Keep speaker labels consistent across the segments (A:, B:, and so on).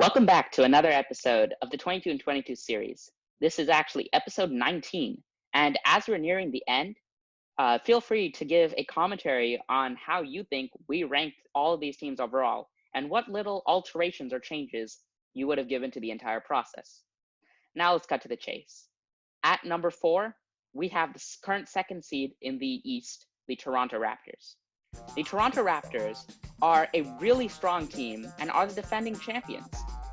A: Welcome back to another episode of the 22 and 22 series. This is actually episode 19, and as we're nearing the end, feel free to give a commentary on how you think we ranked all of these teams overall, and what little alterations or changes you would have given to the entire process. Now let's cut to the chase. At number 4, we have the current second seed in the East, the Toronto Raptors. The Toronto Raptors are a really strong team and are the defending champions.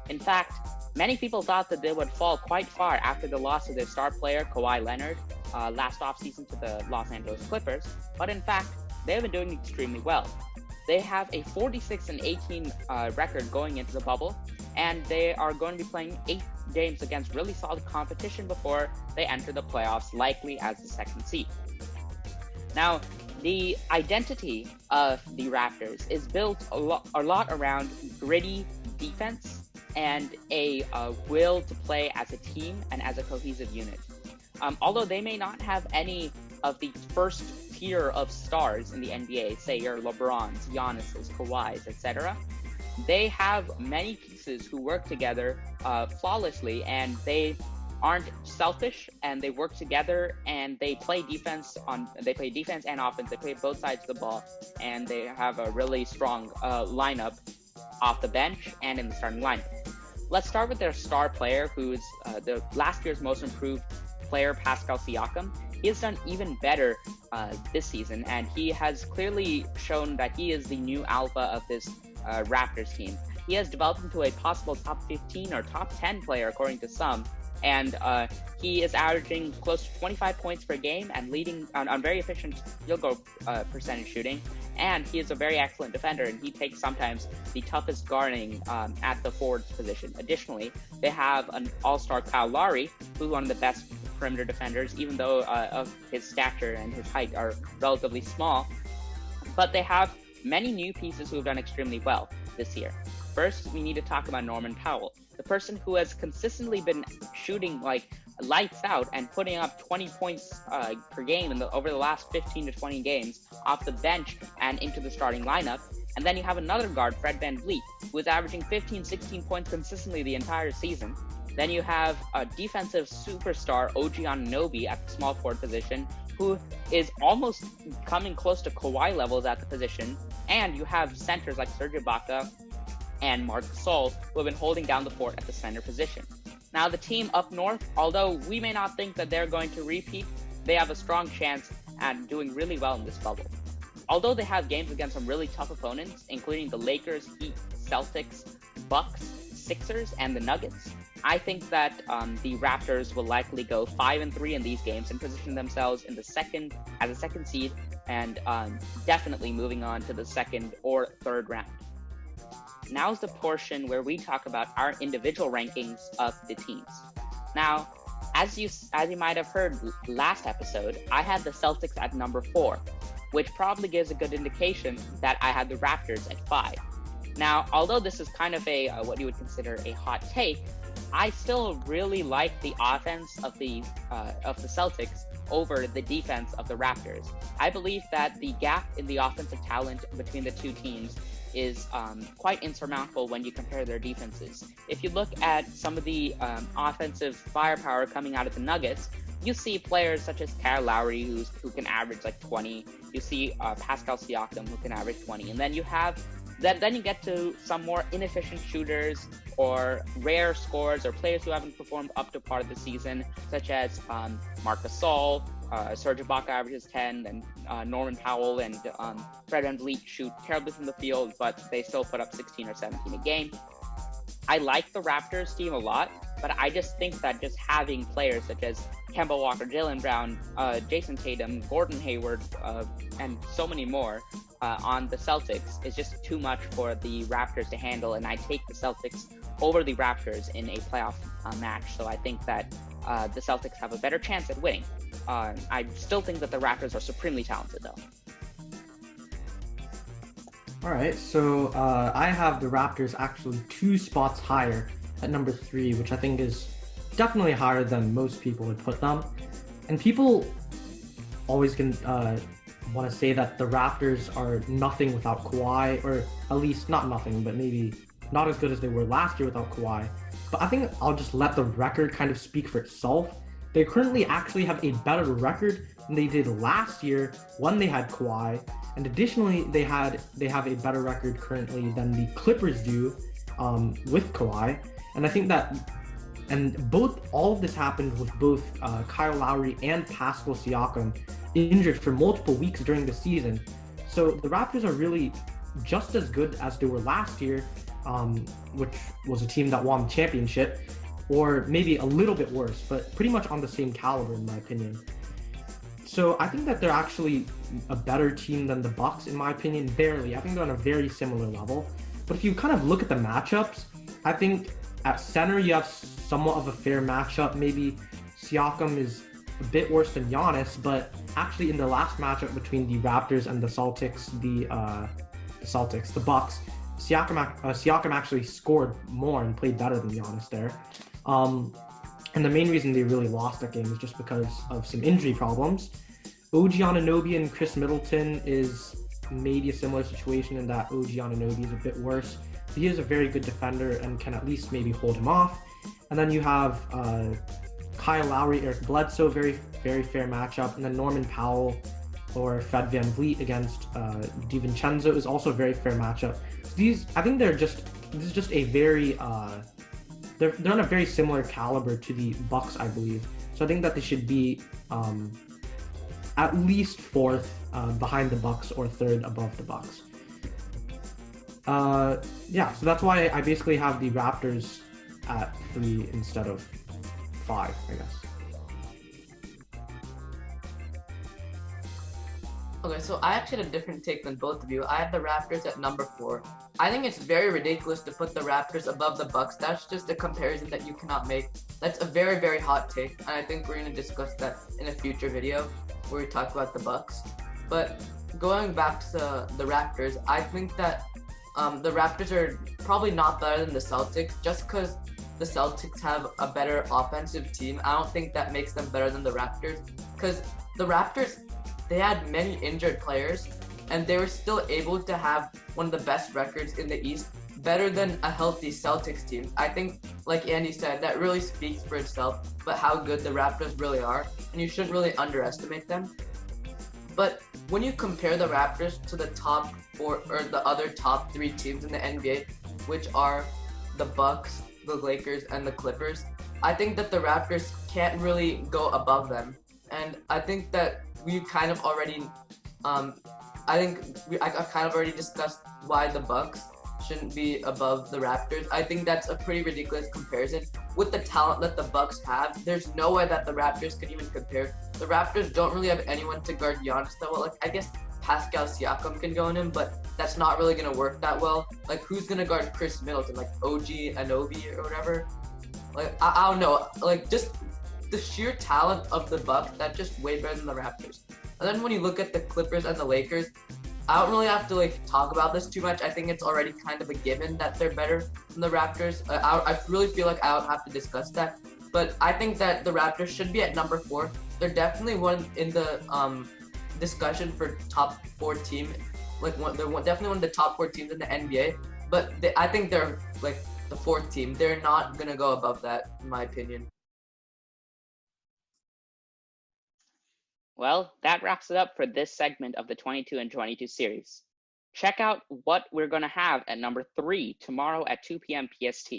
A: In fact, many people thought that they would fall quite far after the loss of their star player, Kawhi Leonard, last offseason to the Los Angeles Clippers, but in fact, they have been doing extremely well. They have a 46-18 record going into the bubble, and they are going to be playing 8 games against really solid competition before they enter the playoffs, likely as the second seed. Now, the identity of the Raptors is built a lot around gritty defense and a will to play as a team and as a cohesive unit. Although they may not have any of the first tier of stars in the NBA, say your LeBrons, Giannis's, Kawhis, etc., they have many pieces who work together flawlessly, and they aren't selfish, and they work together, and they play defense and offense. They play both sides of the ball, and they have a really strong lineup off the bench and in the starting lineup. Let's start with their star player, who's the last year's most improved player, Pascal Siakam. He has done even better this season, and he has clearly shown that he is the new alpha of this Raptors team. He has developed into a possible top 15 or top 10 player, according to some, and he is averaging close to 25 points per game and leading on very efficient field goal percentage shooting. And he is a very excellent defender, and he takes sometimes the toughest guarding at the forwards position. Additionally, they have an all-star Kyle Lowry, who's one of the best perimeter defenders, even though of his stature and his height are relatively small. But they have many new pieces who have done extremely well this year. First, we need to talk about Norman Powell, the person who has consistently been shooting like lights out and putting up 20 points per game over the last 15 to 20 games off the bench and into the starting lineup. And then you have another guard, Fred VanVleet, who is averaging 15, 16 points consistently the entire season. Then you have a defensive superstar, OG Anunoby, at the small forward position, who is almost coming close to Kawhi levels at the position. And you have centers like Serge Ibaka and Marc Gasol, who have been holding down the fort at the center position. Now, the team up north, although we may not think that they're going to repeat, they have a strong chance at doing really well in this bubble. Although they have games against some really tough opponents, including the Lakers, Heat, Celtics, Bucks, Sixers, and the Nuggets, I think that the Raptors will likely go 5-3 in these games and position themselves in the second seed, and definitely moving on to the second or third round. Now's the portion where we talk about our individual rankings of the teams. Now, as you might have heard last episode, I had the Celtics at number 4, which probably gives a good indication that I had the Raptors at 5. Now, although this is kind of a what you would consider a hot take, I still really like the offense of the Celtics over the defense of the Raptors. I believe that the gap in the offensive talent between the two teams is quite insurmountable when you compare their defenses. If you look at some of the offensive firepower coming out of the Nuggets, you see players such as Kyle Lowry who can average like 20. You see Pascal Siakam who can average 20, and then you have then you get to some more inefficient shooters or rare scorers or players who haven't performed up to part of the season, such as Marc Gasol, Serge Ibaka averages 10, and Norman Powell and Fred VanVleet shoot terribly from the field, but they still put up 16 or 17 a game. I like the Raptors team a lot, but I just think that just having players such as Kemba Walker, Jaylen Brown, Jason Tatum, Gordon Hayward, and so many more on the Celtics is just too much for the Raptors to handle, and I take the Celtics over the Raptors in a playoff match. So I think that the Celtics have a better chance at winning. I still think that the Raptors are supremely talented, though.
B: All right, so I have the Raptors actually 2 spots higher at number 3, which I think is definitely higher than most people would put them. And people always can want to say that the Raptors are nothing without Kawhi, or at least not nothing, but maybe not as good as they were last year without Kawhi. But I think I'll just let the record kind of speak for itself. They currently actually have a better record than they did last year when they had Kawhi, and additionally, they have a better record currently than the Clippers do with Kawhi. And I think that, and all of this happened with both Kyle Lowry and Pascal Siakam injured for multiple weeks during the season. So the Raptors are really just as good as they were last year, which was a team that won the championship, or maybe a little bit worse, but pretty much on the same caliber in my opinion. So I think that they're actually a better team than the Bucks in my opinion, barely. I think they're on a very similar level. But if you kind of look at the matchups, I think at center you have somewhat of a fair matchup. Maybe Siakam is a bit worse than Giannis, but actually in the last matchup between the Raptors and the Bucks, Siakam actually scored more and played better than Giannis there. And the main reason they really lost that game is just because of some injury problems. OG Anunoby and Chris Middleton is maybe a similar situation in that OG Anunoby is a bit worse. But he is a very good defender and can at least maybe hold him off. And then you have Kyle Lowry, Eric Bledsoe, very, very fair matchup. And then Norman Powell or Fred VanVleet against DiVincenzo is also a very fair matchup. So I think this is just a very, they're on a very similar caliber to the Bucks, I believe. So I think that they should be at least fourth behind the Bucks or third above the Bucks. Yeah, so that's why I basically have the Raptors at 3 instead of 5, I guess.
C: Okay, so I actually had a different take than both of you. I have the Raptors at number 4. I think it's very ridiculous to put the Raptors above the Bucks. That's just a comparison that you cannot make. That's a very, very hot take, and I think we're going to discuss that in a future video where we talk about the Bucks. But going back to the Raptors, I think that the Raptors are probably not better than the Celtics just because the Celtics have a better offensive team. I don't think that makes them better than the Raptors because the Raptors, they had many injured players and they were still able to have one of the best records in the East, better than a healthy Celtics team. I think, like Andy said, that really speaks for itself, but how good the Raptors really are, and you shouldn't really underestimate them. But when you compare the Raptors to the top 4 or the other top 3 teams in the NBA, which are the Bucks, the Lakers, and the Clippers, I think that the Raptors can't really go above them. And I think that we kind of already, I've kind of already discussed why the Bucks shouldn't be above the Raptors. I think that's a pretty ridiculous comparison. With the talent that the Bucks have, there's no way that the Raptors can even compare. The Raptors don't really have anyone to guard Giannis that well. Like, I guess Pascal Siakam can go in him, but that's not really going to work that well. Like, who's going to guard Chris Middleton? Like, OG Anunoby or whatever? Like, I don't know. Like, just the sheer talent of the Bucks, that's just way better than the Raptors. And then when you look at the Clippers and the Lakers, I don't really have to like talk about this too much. I think it's already kind of a given that they're better than the Raptors. I really feel like I don't have to discuss that. But I think that the Raptors should be at number 4. They're definitely one in the discussion for top 4 team. Like they're definitely one of the top 4 teams in the NBA. But I think they're like the 4th team. They're not gonna go above that, in my opinion.
A: Well, that wraps it up for this segment of the 22 and 22 series. Check out what we're going to have at number 3 tomorrow at 2 p.m. PST.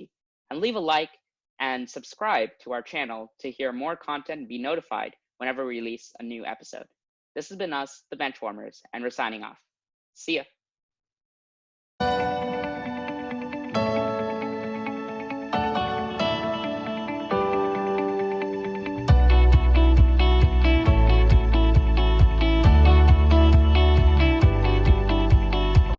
A: And leave a like and subscribe to our channel to hear more content and be notified whenever we release a new episode. This has been us, the Benchwarmers, and we're signing off. See ya.